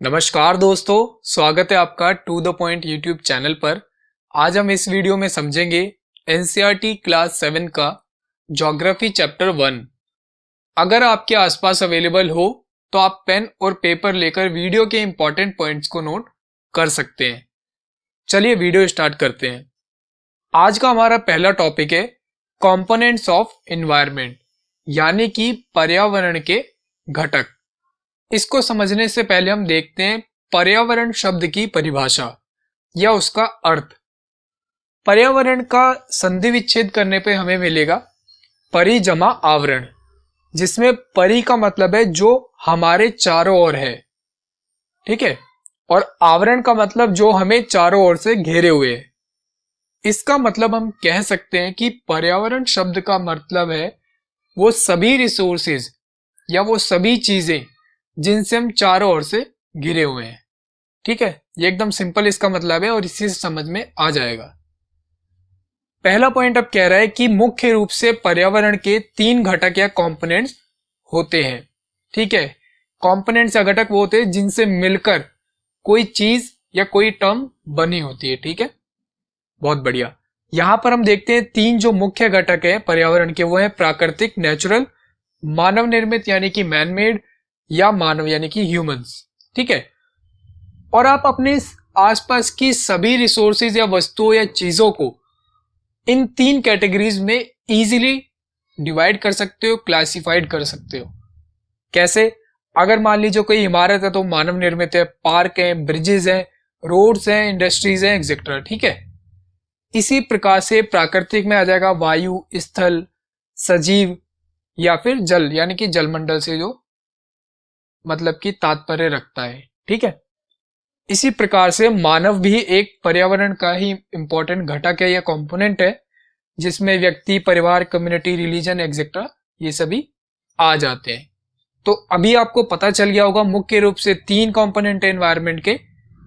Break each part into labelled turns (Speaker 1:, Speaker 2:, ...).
Speaker 1: नमस्कार दोस्तों, स्वागत है आपका to the point YouTube channel पर। आज हम इस वीडियो में समझेंगे एनसीईआरटी क्लास 7 का ज्योग्राफी चैप्टर 1। अगर आपके आसपास अवेलेबल हो तो आप पेन और पेपर लेकर वीडियो के इंपॉर्टेंट पॉइंट्स को नोट कर सकते हैं। चलिए वीडियो स्टार्ट करते हैं। आज का हमारा पहला टॉपिक है कंपोनेंट्स ऑफ एनवायरनमेंट, यानी कि पर्यावरण के घटक। इसको समझने से पहले हम देखते हैं पर्यावरण शब्द की परिभाषा या उसका अर्थ। पर्यावरण का संधि विच्छेद करने पे हमें मिलेगा परि जमा आवरण, जिसमें परि का मतलब है जो हमारे चारों ओर है, ठीक है, और आवरण का मतलब जो हमें चारों ओर से घेरे हुए है। इसका मतलब हम कह सकते हैं कि पर्यावरण शब्द का मतलब है वो सभी रिसोर्सेज या वो सभी चीजें जिनसे हम चारों ओर से घिरे हुए हैं। ठीक है, ये एकदम सिंपल इसका मतलब है और इसी से समझ में आ जाएगा। पहला पॉइंट अब कह रहा है कि मुख्य रूप से पर्यावरण के 3 घटक या कंपोनेंट्स होते हैं। ठीक है, कंपोनेंट्स या घटक वो होते हैं जिनसे मिलकर कोई चीज या कोई टर्म बनी होती है। ठीक है, बहुत बढ़िया। यहां पर हम देखते हैं 3 जो मुख्य घटक है पर्यावरण के, वो है प्राकृतिक नेचुरल, मानव निर्मित यानी कि मैन मेड, या मानव यानी कि ह्यूमंस। ठीक है, और आप अपने आसपास की सभी रिसोर्सेज या वस्तुओं या चीजों को इन 3 कैटेगरीज में इजीली डिवाइड कर सकते हो, क्लासिफाइड कर सकते हो। कैसे? अगर मान लीजिए कोई इमारत है तो मानव निर्मित है, पार्क है, ब्रिजेस हैं, रोड्स हैं, इंडस्ट्रीज हैं, एक्सेट्रा। ठीक है, इसी प्रकार से प्राकृतिक में आ जाएगा वायु, स्थल, सजीव या फिर जल यानी कि जलमंडल से जो मतलब कि तात्पर्य रखता है। ठीक है, इसी प्रकार से मानव भी एक पर्यावरण का ही इंपॉर्टेंट घटक है या कंपोनेंट है, जिसमें व्यक्ति, परिवार, कम्युनिटी, रिलीजन एक्सेट्रा ये सभी आ जाते हैं। तो अभी आपको पता चल गया होगा मुख्य रूप से 3 कंपोनेंट है एनवायरनमेंट के,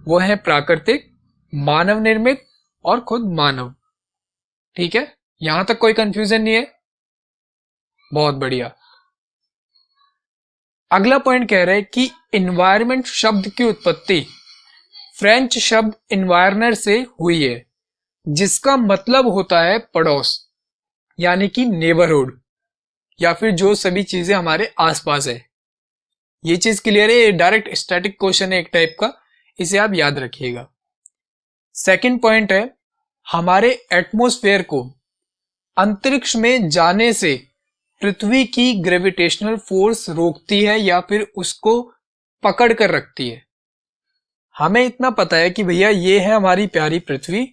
Speaker 1: वो है प्राकृतिक, मानव निर्मित और खुद मानव। ठीक है, यहां तक कोई कंफ्यूजन नहीं है? बहुत बढ़िया। अगला पॉइंट कह रहे हैं कि एनवायरनमेंट शब्द की उत्पत्ति फ्रेंच शब्द एनवायरनर से हुई है, जिसका मतलब होता है पड़ोस यानी कि नेबरहुड, या फिर जो सभी चीजें हमारे आसपास है। ये चीज क्लियर है? ये डायरेक्ट स्टैटिक क्वेश्चन है एक टाइप का, इसे आप याद रखिएगा। सेकंड पॉइंट है हमारे एटमॉस्फेयर को अंतरिक्ष में जाने से पृथ्वी की ग्रेविटेशनल फोर्स रोकती है या फिर उसको पकड़ कर रखती है। हमें इतना पता है कि भैया ये है हमारी प्यारी पृथ्वी,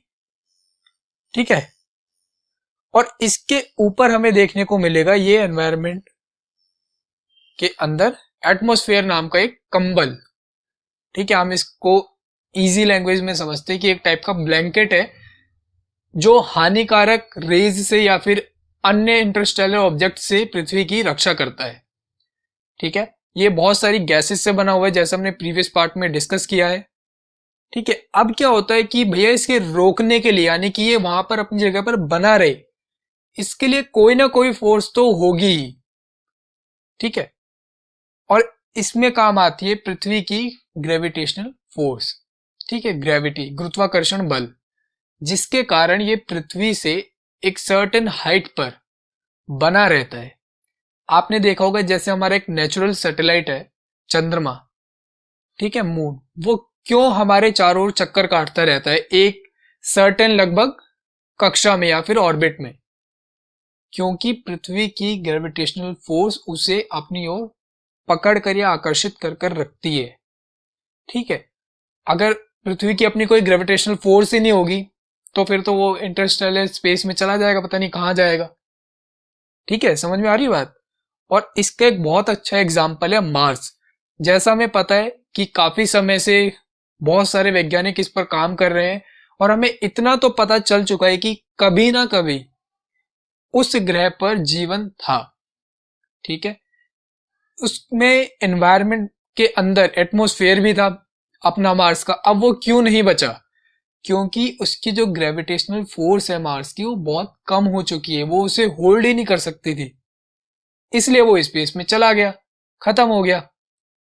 Speaker 1: ठीक है, और इसके ऊपर हमें देखने को मिलेगा ये एनवायरनमेंट के अंदर एटमॉस्फेयर नाम का एक कंबल। ठीक है, हम इसको इजी लैंग्वेज में समझते हैं कि एक टाइप का ब्लैंकेट है जो हानिकारक रेज से या फिर अन्य इंटरस्टेलर ऑब्जेक्ट से पृथ्वी की रक्षा करता है। ठीक है, ये बहुत सारी गैसेस से बना हुआ है, जैसे हमने प्रीवियस पार्ट में डिस्कस किया है। ठीक है, अब क्या होता है कि भैया इसके रोकने के लिए, यानी कि ये वहां पर अपनी जगह पर बना रहे, इसके लिए कोई ना कोई फोर्स तो होगी ही। ठीक है, और इसमें काम आती है पृथ्वी की ग्रेविटेशनल फोर्स। ठीक है, ग्रेविटी, गुरुत्वाकर्षण बल, जिसके कारण ये पृथ्वी से एक सर्टेन हाइट पर बना रहता है। आपने देखा होगा जैसे हमारा एक नेचुरल सैटेलाइट है चंद्रमा, ठीक है, मून, वो क्यों हमारे चारों ओर चक्कर काटता रहता है एक सर्टेन लगभग कक्षा में या फिर ऑर्बिट में? क्योंकि पृथ्वी की ग्रेविटेशनल फोर्स उसे अपनी ओर पकड़ कर या आकर्षित कर कर रखती है। ठीक है, अगर पृथ्वी की अपनी कोई ग्रेविटेशनल फोर्स ही नहीं होगी तो फिर तो वो इंटरस्टेलर स्पेस में चला जाएगा, पता नहीं कहां जाएगा। ठीक है, समझ में आ रही बात? और इसका एक बहुत अच्छा एग्जाम्पल है मार्स। जैसा हमें पता है कि काफी समय से बहुत सारे वैज्ञानिक इस पर काम कर रहे हैं और हमें इतना तो पता चल चुका है कि कभी ना कभी उस ग्रह पर जीवन था। ठीक है, उसमें एनवायरनमेंट के अंदर एटमॉस्फेयर भी था अपना मार्स का। अब वो क्यों नहीं बचा? क्योंकि उसकी जो ग्रेविटेशनल फोर्स है मार्स की वो बहुत कम हो चुकी है, वो उसे होल्ड ही नहीं कर सकती थी, इसलिए वो स्पेस में चला गया, खत्म हो गया।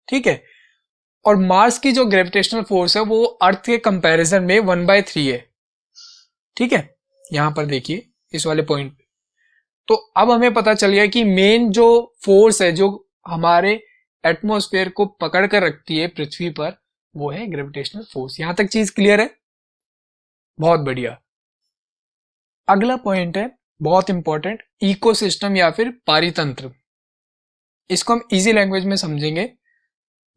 Speaker 1: ठीक है, और मार्स की जो ग्रेविटेशनल फोर्स है वो अर्थ के कंपैरिजन में 1/3 है। ठीक है, यहां पर देखिए इस वाले पॉइंट पे। तो अब हमें पता चल गया कि मेन जो फोर्स है जो हमारे एटमॉस्फेयर को पकड़ कर रखती है पृथ्वी पर, वो है ग्रेविटेशनल फोर्स। यहां तक चीज क्लियर है? बहुत बढ़िया। अगला पॉइंट है बहुत इंपॉर्टेंट, इकोसिस्टम या फिर पारितंत्र। इसको हम इजी लैंग्वेज में समझेंगे।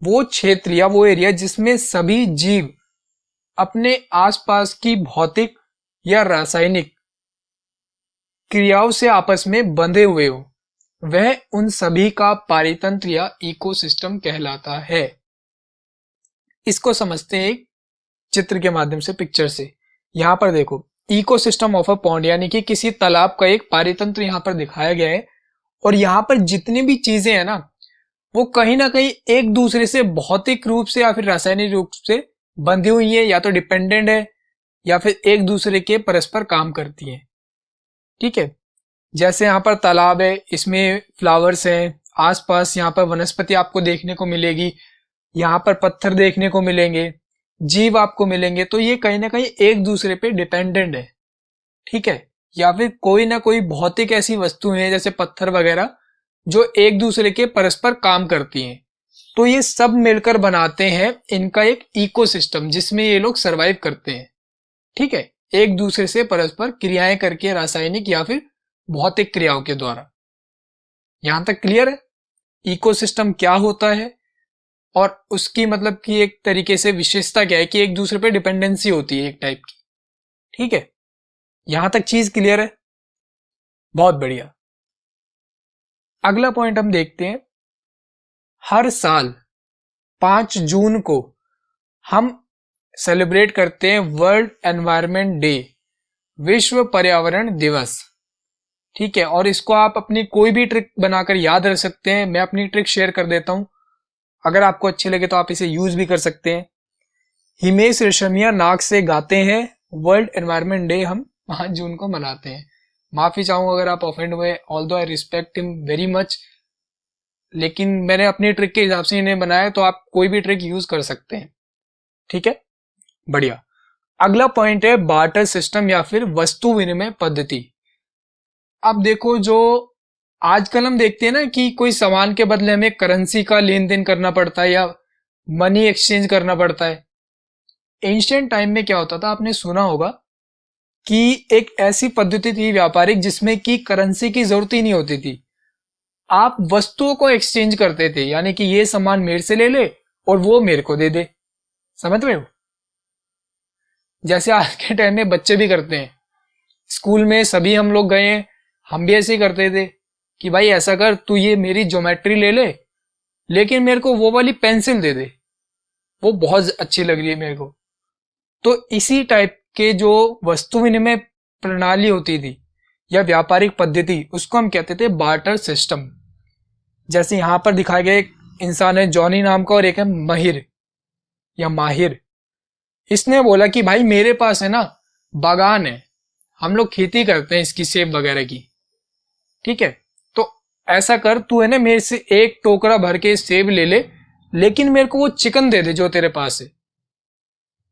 Speaker 1: वो क्षेत्र या वो एरिया जिसमें सभी जीव अपने आसपास की भौतिक या रासायनिक क्रियाओं से आपस में बंधे हुए हो, वह उन सभी का पारितंत्र या इकोसिस्टम कहलाता है। इसको समझते हैं एक चित्र के माध्यम से, पिक्चर से। यहां पर देखो, इकोसिस्टम ऑफ अ पॉन्ड यानी कि किसी तालाब का एक पारितंत्र यहां पर दिखाया गया है। और यहां पर जितनी भी चीजें हैं ना, वो कहीं ना कहीं एक दूसरे से भौतिक रूप से या फिर रासायनिक रूप से बंधी हुई है, या तो डिपेंडेंट है या फिर एक दूसरे के परस्पर काम करती हैं। ठीक है, जैसे यहाँ पर तालाब है, इसमें फ्लावर्स हैं, आसपास यहाँ पर वनस्पति आपको देखने को मिलेगी, यहाँ पर पत्थर देखने को मिलेंगे, जीव आपको मिलेंगे। तो ये कहीं ना कहीं एक दूसरे पे डिपेंडेंट है। ठीक है, या फिर कोई ना कोई भौतिक ऐसी वस्तुएं हैं जैसे पत्थर वगैरह जो एक दूसरे के परस्पर काम करती हैं। तो ये सब मिलकर बनाते हैं इनका एक इकोसिस्टम जिसमें ये लोग सरवाइव करते हैं। ठीक है, एक दूसरे से परस्पर क्रियाएं करके, रासायनिक या फिर भौतिक क्रियाओं के द्वारा। यहां तक क्लियर है इकोसिस्टम क्या होता है और उसकी मतलब कि एक तरीके से विशेषता क्या है कि एक दूसरे पे डिपेंडेंसी होती है एक टाइप की। ठीक है, यहां तक चीज क्लियर है? बहुत बढ़िया। अगला पॉइंट हम देखते हैं। हर साल 5 जून को हम सेलिब्रेट करते हैं वर्ल्ड एनवायरनमेंट डे, विश्व पर्यावरण दिवस। ठीक है, और इसको आप अपनी कोई भी ट्रिक बनाकर याद रख सकते हैं। मैं अपनी ट्रिक शेयर कर देता हूं, अगर आपको अच्छी लगे तो आप इसे यूज भी कर सकते हैं। हिमेश रेशमिया नाक से गाते हैं, वर्ल्ड एनवायरनमेंट डे हम 5 जून को मनाते हैं। माफी चाहूंगा अगर आप ऑफेंड हुए, although I respect him very much, लेकिन मैंने अपनी ट्रिक के हिसाब से इन्हें बनाया, तो आप कोई भी ट्रिक यूज कर सकते हैं। ठीक है, बढ़िया। अगला पॉइंट है बार्टर सिस्टम या फिर वस्तु विनिमय पद्धति। अब देखो, जो आजकल हम देखते हैं ना कि कोई सामान के बदले हमें करेंसी का लेन देन करना पड़ता है या मनी एक्सचेंज करना पड़ता है। एंशिएंट टाइम में क्या होता था, आपने सुना होगा कि एक ऐसी पद्धति थी व्यापारिक जिसमें कि करेंसी की जरूरत ही नहीं होती थी। आप वस्तुओं को एक्सचेंज करते थे, यानी कि ये सामान मेरे से ले ले और वो मेरे को दे दे। समझ रहे हो? जैसे आज के टाइम में बच्चे भी करते हैं। स्कूल में सभी हम लोग गए हैं, हम भी ऐसे ही करते थे कि भाई ऐसा कर, तू ये मेरी ज्योमेट्री ले ले लेकिन मेरे को वो वाली पेंसिल दे दे, वो बहुत अच्छी लग रही है मेरे को। तो इसी टाइप के जो वस्तु विनिमय प्रणाली होती थी या व्यापारिक पद्धति, उसको हम कहते थे बार्टर सिस्टम। जैसे यहां पर दिखाया गया एक इंसान है जॉनी नाम का और एक है महिर या माहिर। इसने बोला कि भाई मेरे पास है ना बागान है, हम लोग खेती करते हैं इसकी, सेब वगैरह की। ठीक है, तो ऐसा कर, तू है ना मेरे से एक टोकरा भर के सेब ले ले, लेकिन मेरे को वो चिकन दे दे जो तेरे पास है।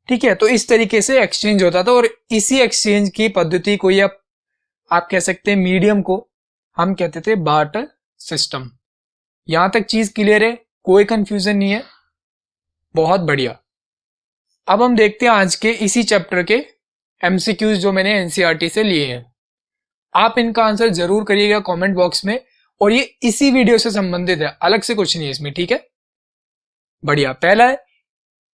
Speaker 1: ठीक है, तो इस तरीके से एक्सचेंज होता था और इसी एक्सचेंज की पद्धति को या आप कह सकते हैं मीडियम को हम कहते थे बार्टर सिस्टम। यहां तक चीज क्लियर है? कोई कंफ्यूजन नहीं है? बहुत बढ़िया। अब हम देखते हैं आज के इसी चैप्टर के एमसीक्यूज जो मैंने एनसीईआरटी से लिए हैं। आप इनका आंसर जरूर करिएगा कमेंट बॉक्स में, और ये इसी वीडियो से संबंधित है, अलग से कुछ नहीं है इसमें। ठीक है, बढ़िया। पहला है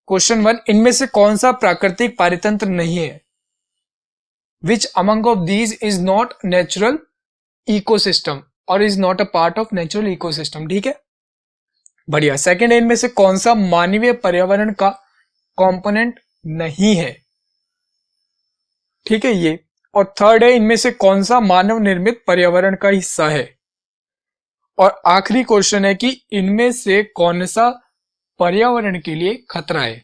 Speaker 1: क्वेश्चन 1, इनमें से कौन सा प्राकृतिक पारितंत्र नहीं है? Which among of these is not natural ecosystem or is not a part of natural ecosystem? ठीक है, बढ़िया। सेकंड है, इनमें से कौन सा मानवीय पर्यावरण का कंपोनेंट नहीं है? ठीक है, ये। और थर्ड है, इनमें से कौन सा मानव निर्मित पर्यावरण का हिस्सा है? और आखिरी क्वेश्चन है कि इनमें से कौन सा पर्यावरण के लिए खतरा है?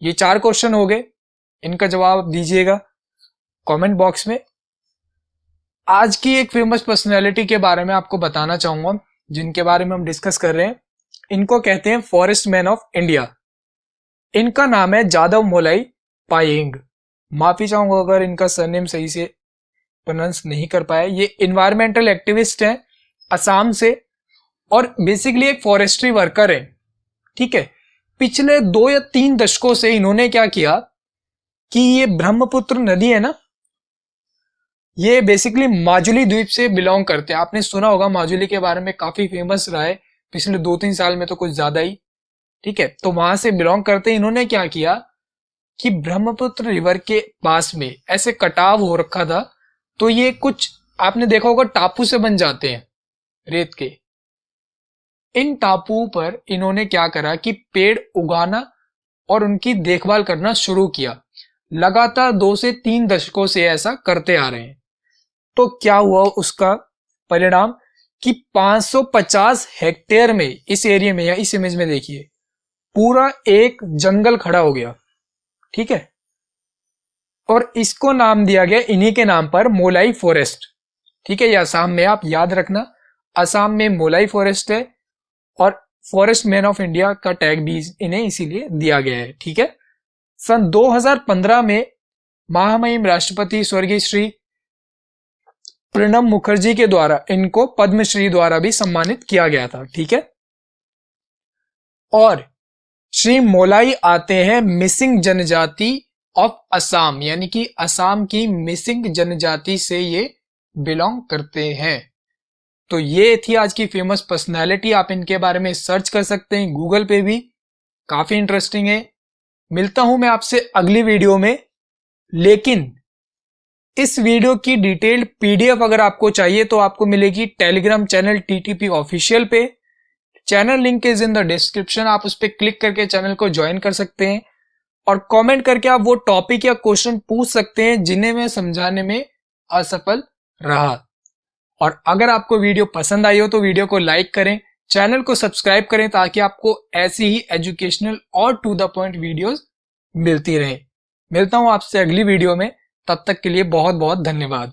Speaker 1: ये 4 क्वेश्चन हो गए, इनका जवाब दीजिएगा कमेंट बॉक्स में। आज की एक फेमस पर्सनैलिटी के बारे में आपको बताना चाहूंगा जिनके बारे में हम डिस्कस कर रहे हैं, इनको कहते हैं फॉरेस्ट मैन ऑफ इंडिया। इनका नाम है जादव मोलाई पायेंग। माफी चाहूंगा अगर इनका सरनेम सही से प्रोनाउंस नहीं कर पाया। ये इन्वायरमेंटल एक्टिविस्ट हैं असम से और बेसिकली एक फॉरेस्ट्री वर्कर है। ठीक है, पिछले 2 या 3 दशकों से इन्होंने क्या किया कि ये ब्रह्मपुत्र नदी है ना, ये बेसिकली माजुली द्वीप से बिलोंग करते हैं। आपने सुना होगा माजुली के बारे में, काफी फेमस रहा है पिछले 2-3 साल में तो कुछ ज्यादा ही। ठीक है, तो वहां से बिलोंग करते हैं। इन्होंने क्या किया कि ब्रह्मपुत्र रिवर के पास में ऐसे कटाव हो रखा था, तो ये कुछ आपने देखा होगा टापू से बन जाते हैं रेत के। इन टापुओं पर इन्होंने क्या करा कि पेड़ उगाना और उनकी देखभाल करना शुरू किया। लगातार 2 से 3 दशकों से ऐसा करते आ रहे हैं। तो क्या हुआ उसका परिणाम कि 550 हेक्टेयर में, इस एरिया में या इस इमेज में देखिए, पूरा एक जंगल खड़ा हो गया। ठीक है, और इसको नाम दिया गया इन्हीं के नाम पर, मोलाई फॉरेस्ट। ठीक है, ये असम में, आप याद रखना, असम में मोलाई फॉरेस्ट है और फॉरेस्ट मैन ऑफ इंडिया का टैग भी इन्हें इसीलिए दिया गया है। ठीक है, सन 2015 में महामहिम राष्ट्रपति स्वर्गीय श्री प्रणब मुखर्जी के द्वारा इनको पद्मश्री द्वारा भी सम्मानित किया गया था। ठीक है, और श्री मोलाई आते हैं मिसिंग जनजाति ऑफ असम, यानी कि असम की मिसिंग जनजाति से ये बिलोंग करते हैं। तो ये थी आज की फेमस पर्सनालिटी। आप इनके बारे में सर्च कर सकते हैं गूगल पे भी, काफी इंटरेस्टिंग है। मिलता हूं मैं आपसे अगली वीडियो में, लेकिन इस वीडियो की डिटेल्ड पीडीएफ अगर आपको चाहिए तो आपको मिलेगी टेलीग्राम चैनल टीटीपी ऑफिशियल पे। Channel link is in the description, आप उस पर क्लिक करके चैनल को ज्वाइन कर सकते हैं और कमेंट करके आप वो टॉपिक या क्वेश्चन पूछ सकते हैं जिन्हें मैं समझाने में असफल रहा। और अगर आपको वीडियो पसंद आई हो तो वीडियो को लाइक करें, चैनल को सब्सक्राइब करें ताकि आपको ऐसी ही एजुकेशनल और टू द पॉइंट वीडियोस मिलती रहे। मिलता हूं आपसे अगली वीडियो में, तब तक के लिए बहुत बहुत धन्यवाद।